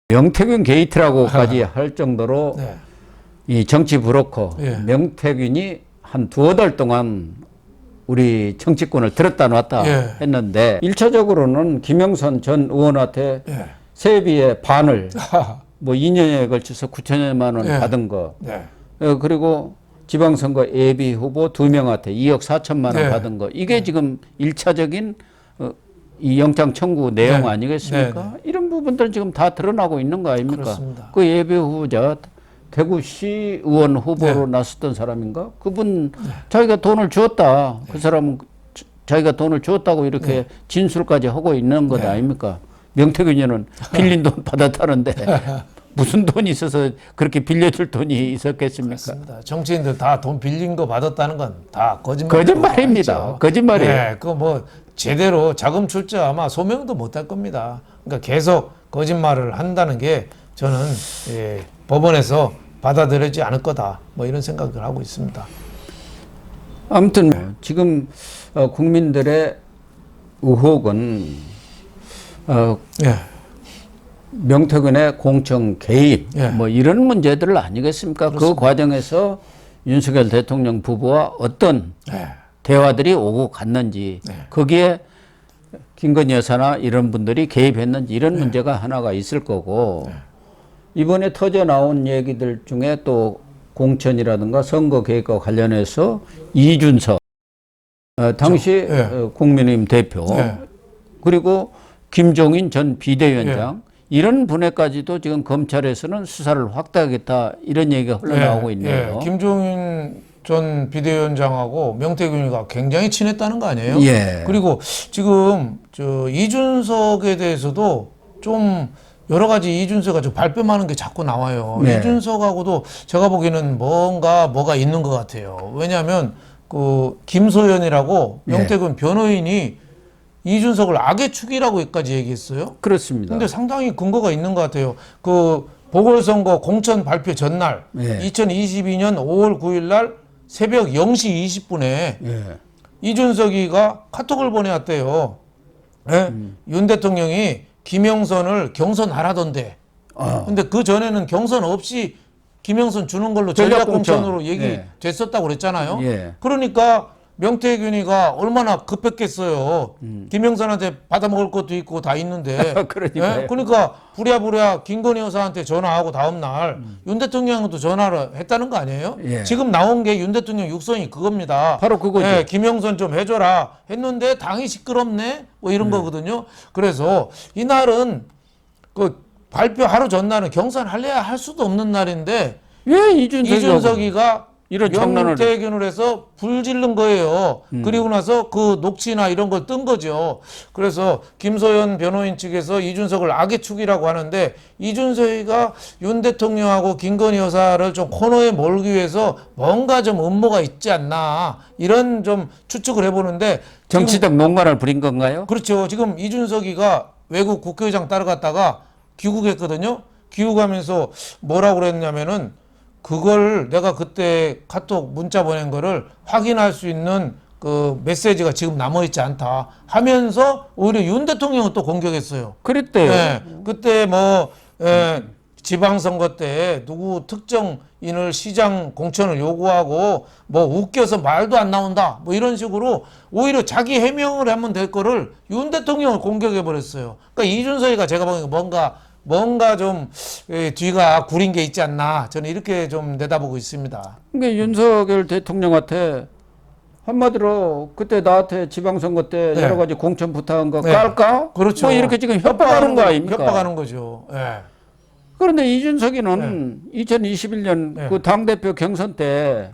명태균 게이트라고까지 할 정도로 네. 이 정치 브로커 예. 명태균이 한 두어 달 동안 우리 정치권을 들었다 놨다 예. 했는데 1차적으로는 김영선 전 의원한테 예. 세비의 반을 뭐 2년에 걸쳐서 9천여만 원 예. 받은 거 네. 그리고 지방선거 예비 후보 2명한테 2억 4천만 원 예. 받은 거 이게 지금 1차적인 이 영장 청구 내용 네. 아니겠습니까? 네, 네. 이런 부분들은 지금 다 드러나고 있는 거 아닙니까? 그렇습니다. 그 예비 후보자 대구시 의원 후보로 네. 나섰던 사람인가? 그분 자기가 돈을 주었다. 그 사람은 자기가 돈을 주었다고 이렇게 진술까지 하고 있는 것 아닙니까? 명태균이는 빌린 돈 받았다는데 무슨 돈이 있어서 그렇게 빌려줄 돈이 있었겠습니까? 그렇습니다. 정치인들 다 돈 빌린 거 받았다는 건 다 거짓말입니다. 거짓말이에요. 네, 그 뭐 제대로 자금 출처 아마 소명도 못 할 겁니다. 그러니까 계속 거짓말을 한다는 게 저는 법원에서 받아들여지지 않을 거다. 뭐 이런 생각을 하고 있습니다. 아무튼 지금 국민들의 의혹은 예. 명태균의 공청 개입 예. 뭐 이런 문제들 아니겠습니까? 그렇습니다. 그 과정에서 윤석열 대통령 부부와 어떤 예. 대화들이 오고 갔는지 거기에 김건희 여사나 이런 분들이 개입했는지 이런 문제가 하나가 있을 거고 이번에 터져 나온 얘기들 중에 또 공천이라든가 선거 계획과 관련해서 이준석 당시 국민의힘 대표 그리고 김종인 전 비대위원장 이런 분에까지도 지금 검찰에서는 수사를 확대하겠다 이런 얘기가 흘러나오고 있네요. 김종인 전 비대위원장하고 명태균이가 굉장히 친했다는 거 아니에요? 예. 그리고 지금 저 이준석에 대해서도 좀 여러 가지 이준석가 좀 발뺌하는 게 자꾸 나와요. 네. 이준석하고도 제가 보기에는 뭐가 있는 것 같아요. 왜냐하면 그 김소연이라고 명태균 변호인이 이준석을 악의 축이라고까지 얘기했어요. 그렇습니다. 근데 상당히 근거가 있는 것 같아요. 그 보궐선거 공천 발표 전날 2022년 5월 9일 날 새벽 0시 20분에 이준석이가 카톡을 보내왔대요. 윤 대통령이 김영선을 경선하라던데. 근데 그 전에는 경선 없이 김영선 주는 걸로 전략공천으로 얘기됐었다고 그랬잖아요. 그러니까 명태균이가 얼마나 급했겠어요. 김영선한테 받아먹을 것도 있고 다 있는데. 그러니까 부랴부랴 김건희 여사한테 전화하고 다음날 윤 대통령도 전화를 했다는 거 아니에요? 지금 나온 게 윤 대통령 육성이 그겁니다. 바로 그거죠. 김영선 좀 해줘라 했는데 당이 시끄럽네 뭐 이런 거거든요. 그래서 이날은 그 발표 하루 전날은 경선 할래야 할 수도 없는 날인데 왜 이준석이가 이런 장난을 명태균을 해서 불질른 거예요. 그리고 나서 그 녹취나 이런 걸 뜬 거죠. 그래서 김소연 변호인 측에서 이준석을 악의 축이라고 하는데 이준석이가 윤 대통령하고 김건희 여사를 좀 코너에 몰기 위해서 뭔가 좀 음모가 있지 않나 이런 좀 추측을 해보는데 정치적 농간을 부린 건가요? 그렇죠. 지금 이준석이가 외국 국회의장 따라갔다가 귀국했거든요. 귀국하면서 뭐라고 그랬냐면은 그걸 내가 그때 카톡 문자 보낸 거를 확인할 수 있는 그 메시지가 지금 남아있지 않다 하면서 오히려 윤 대통령은 또 공격했어요. 그랬대요. 그때 뭐 지방선거 때 누구 특정인을 시장 공천을 요구하고 뭐 웃겨서 말도 안 나온다 뭐 이런 식으로 오히려 자기 해명을 하면 될 거를 윤 대통령을 공격해 버렸어요. 그러니까 이준석이가 제가 보기엔 뭔가 좀 뒤가 구린 게 있지 않나 저는 이렇게 좀 내다보고 있습니다. 그러니까 윤석열 대통령한테 한마디로 그때 나한테 지방선거 때 여러 가지 공천 부탁한 거 깔까? 그렇죠. 뭐 이렇게 지금 협박하는 거 아닙니까? 협박하는 거죠. 그런데 이준석이는 2021년 그 당대표 경선 때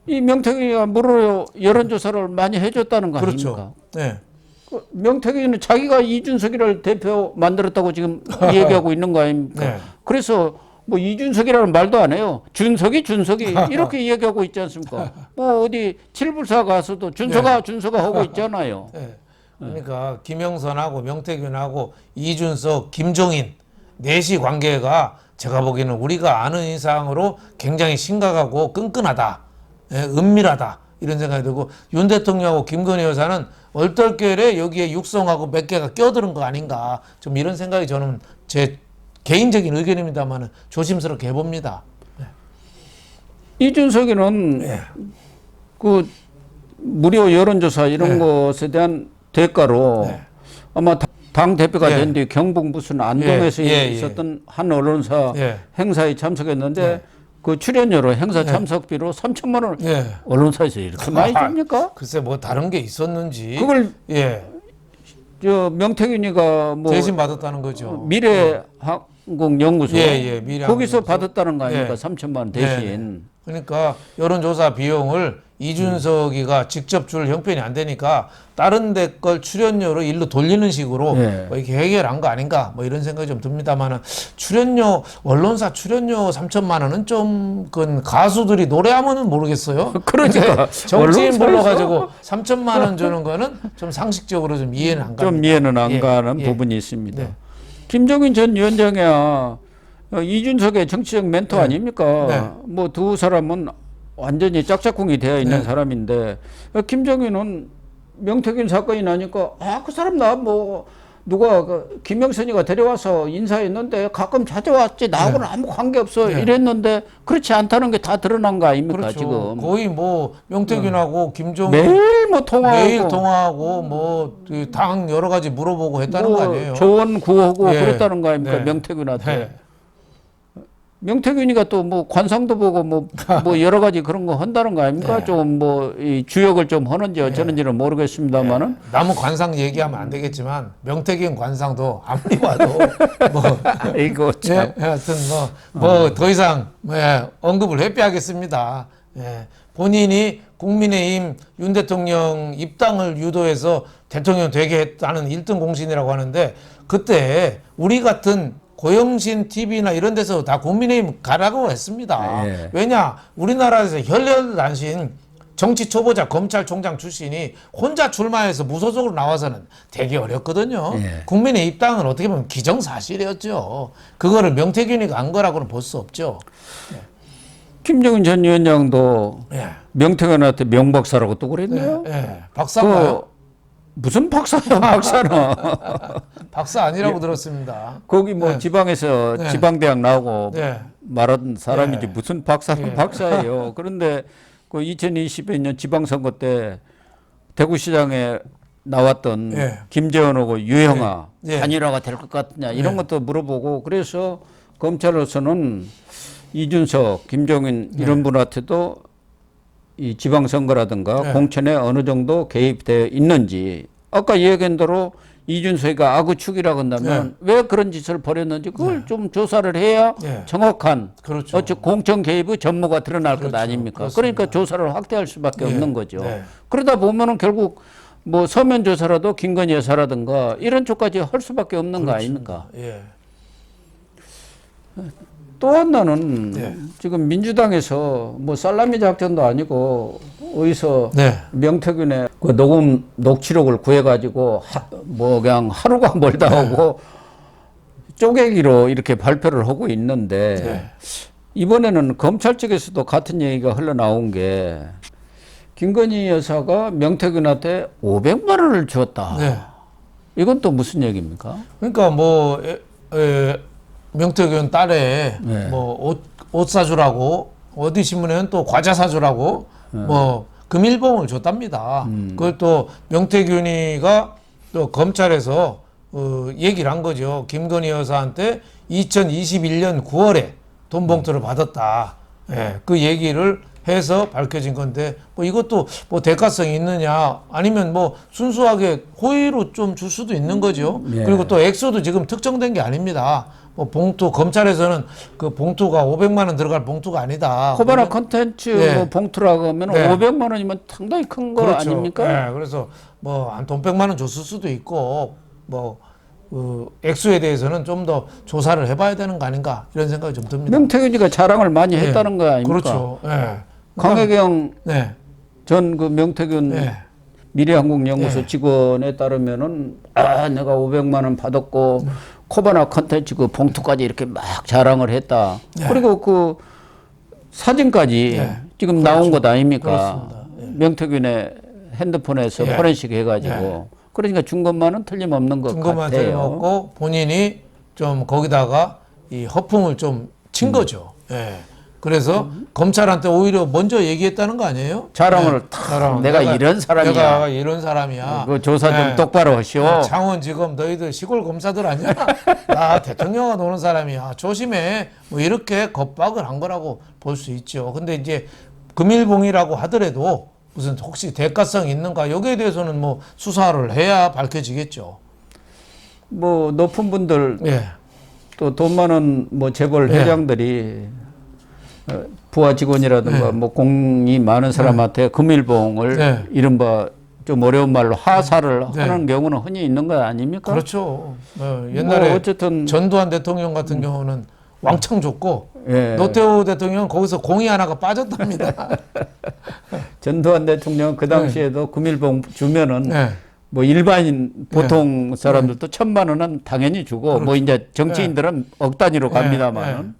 이 명태균이가 무료로 여론조사를 많이 해줬다는 거 아닙니까? 그렇죠. 명태균은 자기가 이준석이를 대표 만들었다고 지금 얘기하고 있는 거 아닙니까? 그래서 뭐 이준석이라는 말도 안 해요. 준석이 이렇게 얘기하고 있지 않습니까? 뭐 어디 칠불사 가서도 준석아 하고 있잖아요. 그러니까 김영선하고 명태균하고 이준석, 김종인 넷이 관계가 제가 보기에는 우리가 아는 이상으로 굉장히 심각하고 끈끈하다, 은밀하다 이런 생각이 들고 윤 대통령하고 김건희 여사는 얼떨결에 여기에 육성하고 몇 개가 껴드는 거 아닌가 좀 이런 생각이 저는 제 개인적인 의견입니다만 조심스럽게 해봅니다. 이준석이는 예. 그 무료 여론조사 이런 것에 대한 대가로 아마 당 대표가 된 뒤 경북 무슨 안동에서 있었던 한 언론사 행사에 참석했는데 그 출연료로 행사 참석비로 3천만 원 언론사에서 이렇게 많이 줍니까? 글쎄 뭐 다른 게 있었는지 그걸 저 명태균이가 뭐 대신 받았다는 거죠. 미래항공연구소 미래항공연구소. 거기서 받았다는 거 아닙니까? 3천만 원 대신. 그러니까 여론조사 비용을 이준석이가 직접 줄 형편이 안 되니까 다른 데 걸 출연료로 일로 돌리는 식으로 뭐 이렇게 해결한 거 아닌가 뭐 이런 생각이 좀 듭니다만은 출연료 언론사 출연료 3천만 원은 좀 그건 가수들이 노래하면은 모르겠어요. 그러니까 정치인 불러가지고 3천만 원 주는 거는 좀 상식적으로 좀 이해는 안 갑니다. 좀 이해는 안 가는 부분이 있습니다. 김종인 전 위원장이야 이준석의 정치적 멘토 아닙니까? 뭐 두 사람은 완전히 짝짝꿍이 되어 있는 사람인데 김정인은 명태균 사건이 나니까 그 사람 나 뭐 누가 김영선이가 데려와서 인사했는데 가끔 찾아왔지 나하고는 아무 관계없어 이랬는데 그렇지 않다는 게 다 드러난 거 아닙니까? 그렇죠. 지금 거의 뭐 명태균하고 김종인 매일 뭐 통화하고 매일 통화하고 뭐 당 여러 가지 물어보고 했다는 거 아니에요? 조언 구하고 그랬다는 거 아닙니까? 명태균한테. 명태균이가 또 뭐 관상도 보고 뭐 여러 가지 그런 거 한다는 거 아닙니까? 좀 뭐 이 주역을 좀 하는지 어쩌는지는 모르겠습니다만은 남은 관상 얘기하면 안 되겠지만 명태균 관상도 아무리 봐도 뭐 이거 참 하여튼 뭐 더 이상 언급을 회피하겠습니다. 본인이 국민의힘 윤 대통령 입당을 유도해서 대통령 되게 했다는 1등 공신이라고 하는데 그때 우리 같은 고영신 TV나 이런 데서 다 국민의힘 가라고 했습니다. 왜냐 우리나라에서 혈혈단신 정치 초보자 검찰총장 출신이 혼자 출마해서 무소속으로 나와서는 되게 어렵거든요. 국민의 입당은 어떻게 보면 기정사실이었죠. 그거를 명태균이가 한 거라고는 볼 수 없죠. 김정은 전 위원장도 명태균한테 명박사라고 또 그랬네요. 박사인가요? 무슨 박사야, 박사는. 박사 아니라고 들었습니다. 거기 뭐 지방에서 지방대학 나오고 말한 사람이지 무슨 박사는 박사예요. 그런데 그 2020년 지방선거 때 대구시장에 나왔던 김재원하고 유영아 단일화가 될 것 같느냐 이런 것도 물어보고 그래서 검찰로서는 이준석, 김종인 이런 분한테도 이 지방선거라든가 공천에 어느 정도 개입되어 있는지 아까 얘기한 대로 이준석이가 악의축이라고 한다면 왜 그런 짓을 벌였는지 그걸 좀 조사를 해야 정확한 공천 개입의 전모가 드러날 것 아닙니까? 그러니까 조사를 확대할 수밖에 없는 거죠. 그러다 보면은 결국 뭐 서면 조사라도 김건희 여사라든가 이런 쪽까지 할 수밖에 없는 거 아닙니까? 또 하나는 지금 민주당에서 뭐 살라미 작전도 아니고 어디서 명태균의 그 녹음 녹취록을 구해가지고 뭐 그냥 하루가 멀다 하고 쪼개기로 이렇게 발표를 하고 있는데 이번에는 검찰 측에서도 같은 얘기가 흘러나온 게 김건희 여사가 명태균한테 500만 원을 줬다. 이건 또 무슨 얘기입니까? 그러니까 뭐 명태균 딸에 뭐 옷 사주라고 어디 신문에는 또 과자 사주라고 뭐 금일봉을 줬답니다. 그걸 또 명태균이가 또 검찰에서 얘기를 한 거죠. 김건희 여사한테 2021년 9월에 돈 봉투를 받았다. 그 얘기를 해서 밝혀진 건데 뭐 이것도 뭐 대가성이 있느냐 아니면 뭐 순수하게 호의로 좀 줄 수도 있는 거죠. 그리고 또 액수도 지금 특정된 게 아닙니다. 뭐 봉투 검찰에서는 그 봉투가 500만 원 들어갈 봉투가 아니다. 코바나 컨텐츠 뭐 봉투라고 하면 500만 원이면 상당히 큰 거 아닙니까? 그래서 뭐 한 돈 100만 원 줬을 수도 있고 뭐 액수에 대해서는 좀 더 조사를 해봐야 되는 거 아닌가 이런 생각이 좀 듭니다. 명태균이가 자랑을 많이 했다는 거 아닙니까? 그렇죠. 강혜경 전 그 명태균 미래항공연구소 직원에 따르면은 내가 500만 원 받았고 코바나 컨텐츠 그 봉투까지 이렇게 막 자랑을 했다. 그리고 그 사진까지 지금 나온 것 아닙니까? 명태균의 핸드폰에서 예. 포렌식 해가지고 그러니까 준 것만은 틀림없는 것 준 것만 같아요. 틀림없고 본인이 좀 거기다가 이 허풍을 좀 친 거죠. 예. 그래서 검찰한테 오히려 먼저 얘기했다는 거 아니에요? 자랑을 탁 내가 이런 사람이야. 내가 이런 사람이야. 그 조사 좀 예. 똑바로 하시오. 창원지검 너희들 시골 검사들 아니야? 나 대통령과 노는 사람이야. 조심해. 뭐 이렇게 겁박을 한 거라고 볼 수 있죠. 근데 이제 금일봉이라고 하더라도 무슨 혹시 대가성 있는가 여기에 대해서는 뭐 수사를 해야 밝혀지겠죠. 뭐 높은 분들 예. 또 돈 많은 뭐 재벌 예. 회장들이 부하 직원이라든가 뭐 공이 많은 사람한테 금일봉을 이른바 좀 어려운 말로 하사를 하는 경우는 흔히 있는 거 아닙니까? 그렇죠. 옛날에 뭐 어쨌든 전두환 대통령 같은 경우는 왕창 줬고 예. 노태우 대통령은 거기서 공이 하나가 빠졌답니다. 전두환 대통령 그 당시에도 금일봉 주면은 네. 뭐 일반인 보통 사람들도 1,000만 원은 당연히 주고 뭐 이제 정치인들은 억 단위로 갑니다만은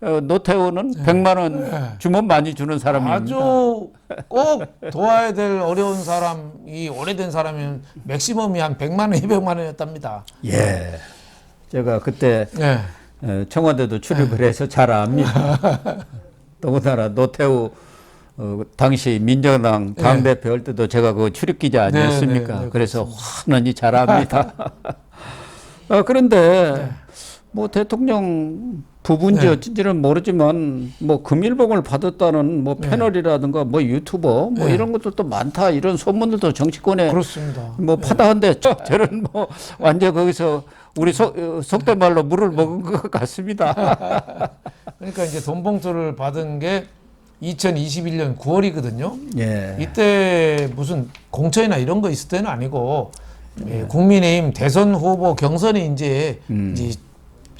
노태우는 100만 원 주면 많이 주는 사람입니다. 아주 꼭 도와야 될 어려운 사람이 오래된 사람이면 맥시멈이 한 100만 원, 200만 원이었답니다. 예. 제가 그때 청와대도 출입을 해서 잘 압니다. 더군다나 노태우 당시 민정당 당대표 할 때도 제가 그 출입기자 아니었습니까? 그래서 환하니 잘 압니다. 그런데 뭐 대통령 부부인지 어쩐지는 모르지만 뭐 금일봉을 받았다는 뭐 패널이라든가 뭐 유튜버 뭐 이런 것들도 많다 이런 소문들도 정치권에 그렇습니다. 뭐 파다한데 저는 뭐 완전 거기서 우리 속된 말로 물을 먹은 것 같습니다. 그러니까 이제 돈 봉투를 받은 게 2021년 9월이거든요. 예. 이때 무슨 공천이나 이런 거 있을 때는 아니고 국민의힘 대선 후보 경선이 이제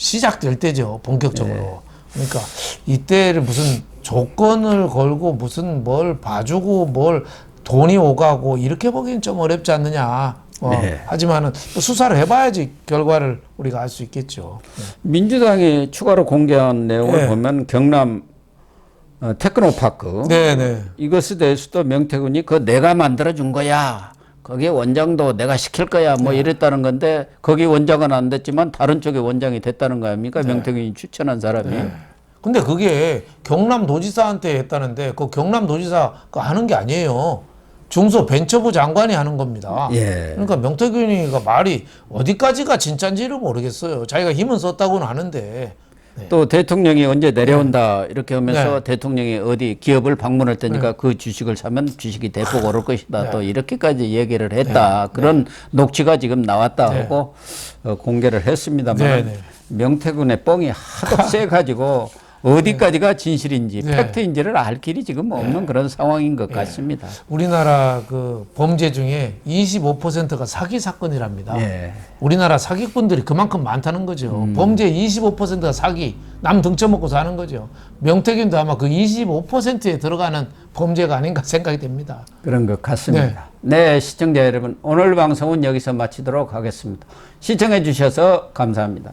시작될 때죠, 본격적으로. 그러니까 이때를 무슨 조건을 걸고 무슨 뭘 봐주고 뭘 돈이 오가고 이렇게 보기엔 좀 어렵지 않느냐. 하지만은 또 수사를 해봐야지 결과를 우리가 알 수 있겠죠. 민주당이 추가로 공개한 내용을 보면 경남 테크노파크 이것에 대해서도 명태균이 그거 내가 만들어준 거야. 거기에 원장도 내가 시킬 거야. 뭐 이랬다는 건데 거기 원장은 안 됐지만 다른 쪽에 원장이 됐다는 거 아닙니까? 명태균이 추천한 사람이. 근데 그게 경남도지사한테 했다는데 그 경남도지사가 하는 게 아니에요. 중소벤처부 장관이 하는 겁니다. 그러니까 명태균이가 말이 어디까지가 진짜인지를 모르겠어요. 자기가 힘은 썼다고는 아는데. 또 대통령이 언제 내려온다 이렇게 하면서 대통령이 어디 기업을 방문할 때니까 그 주식을 사면 주식이 대폭 오를 것이다. 또 이렇게까지 얘기를 했다. 그런 녹취가 지금 나왔다 하고 공개를 했습니다만 명태균의 뻥이 하도 세가지고 어디까지가 진실인지 팩트인지를 알 길이 지금 없는 그런 상황인 것 같습니다. 우리나라 그 범죄 중에 25%가 사기 사건이랍니다. 우리나라 사기꾼들이 그만큼 많다는 거죠. 범죄 25%가 사기, 남 등쳐먹고 사는 거죠. 명태균도 아마 그 25%에 들어가는 범죄가 아닌가 생각이 됩니다. 그런 것 같습니다. 네, 시청자 여러분, 오늘 방송은 여기서 마치도록 하겠습니다. 시청해 주셔서 감사합니다.